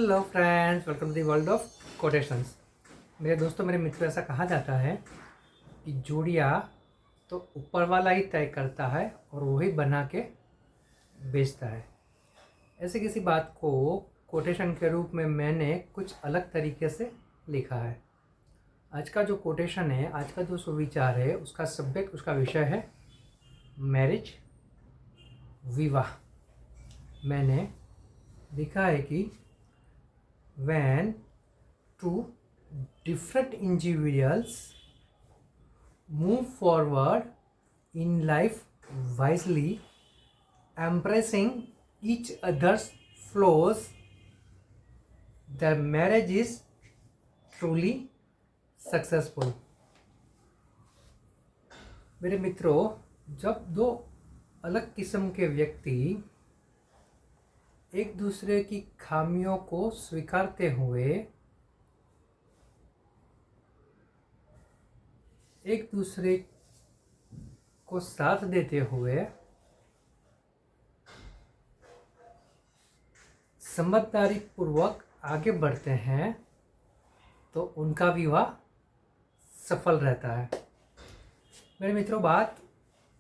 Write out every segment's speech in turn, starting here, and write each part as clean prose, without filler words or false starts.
Hello friends, welcome to the world of quotations. मेरे दोस्तों, मेरे मित्रों, ऐसा कहा जाता है कि जोड़ियाँ तो ऊपर वाला ही तय करता है और वही बना के बेचता है। ऐसे किसी बात को कोटेशन के रूप में मैंने कुछ अलग तरीके से लिखा है। आज का जो कोटेशन है, आज का जो सुविचार है, उसका सब्जेक्ट, उसका विषय है मैरिज, विवाह। मैंने लिखा है कि when two different individuals move forward in life wisely, embracing each other's flaws, their marriage is truly successful. मेरे मित्रों, जब दो अलग किस्म के व्यक्ति एक दूसरे की खामियों को स्वीकारते हुए एक दूसरे को साथ देते हुए समझदारी पूर्वक आगे बढ़ते हैं तो उनका विवाह सफल रहता है। मेरे मित्रों, बात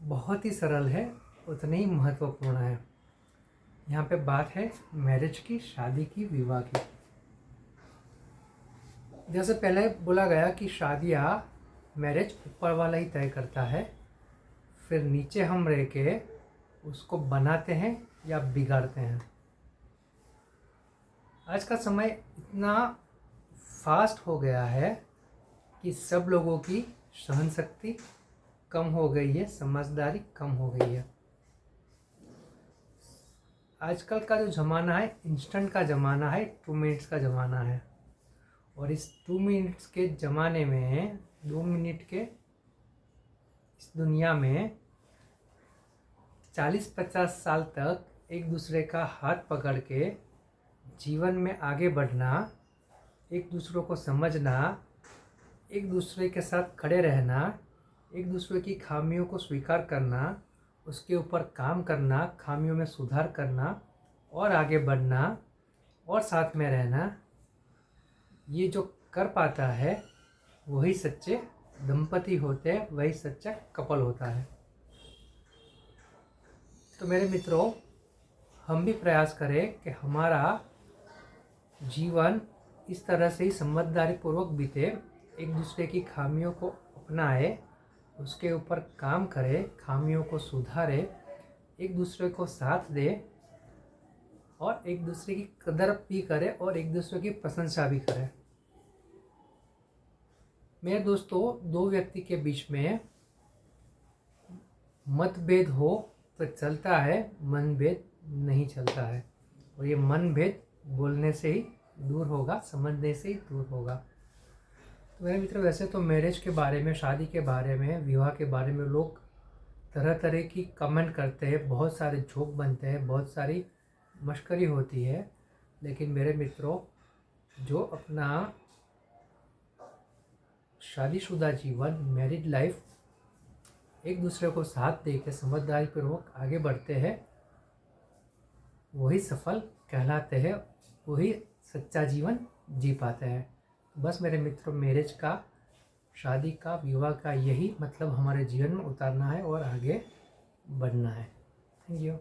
बहुत ही सरल है, उतनी ही महत्वपूर्ण है। यहाँ पे बात है मैरिज की, शादी की, विवाह की। जैसे पहले बोला गया कि शादियाँ, मैरिज ऊपर वाला ही तय करता है, फिर नीचे हम रह के उसको बनाते हैं या बिगाड़ते हैं। आज का समय इतना फास्ट हो गया है कि सब लोगों की सहन शक्ति कम हो गई है, समझदारी कम हो गई है। आजकल का जो ज़माना है, इंस्टेंट का ज़माना है, 2 मिनट्स का ज़माना है। और इस 2 मिनट्स के ज़माने में, 2 मिनट के इस दुनिया में 40-50 साल तक एक दूसरे का हाथ पकड़ के जीवन में आगे बढ़ना, एक दूसरे को समझना, एक दूसरे के साथ खड़े रहना, एक दूसरे की खामियों को स्वीकार करना, उसके ऊपर काम करना, खामियों में सुधार करना और आगे बढ़ना और साथ में रहना, ये जो कर पाता है वही सच्चे दंपति होते हैं, वही सच्चा कपल होता है। तो मेरे मित्रों, हम भी प्रयास करें कि हमारा जीवन इस तरह से ही समझदारी पूर्वक बीते, एक दूसरे की खामियों को अपनाए, उसके ऊपर काम करे, खामियों को सुधारे, एक दूसरे को साथ दे और एक दूसरे की कदर भी करे और एक दूसरे की प्रशंसा भी करे। मेरे दोस्तों, दो व्यक्ति के बीच में मतभेद हो तो चलता है, मनभेद नहीं चलता है। और ये मनभेद बोलने से ही दूर होगा, समझने से ही दूर होगा। तो मेरे मित्र, वैसे तो मैरिज के बारे में, शादी के बारे में, विवाह के बारे में लोग तरह तरह की कमेंट करते हैं, बहुत सारे जोक बनते हैं, बहुत सारी मश्करी होती है। लेकिन मेरे मित्रों, जो अपना शादीशुदा जीवन, मैरिड लाइफ एक दूसरे को साथ दे के समझदारी पूर्वक आगे बढ़ते हैं, वही सफल कहलाते हैं, वही सच्चा जीवन जी पाते हैं। बस मेरे मित्रों, मैरिज का, शादी का, विवाह का यही मतलब हमारे जीवन में उतारना है और आगे बढ़ना है। Thank you.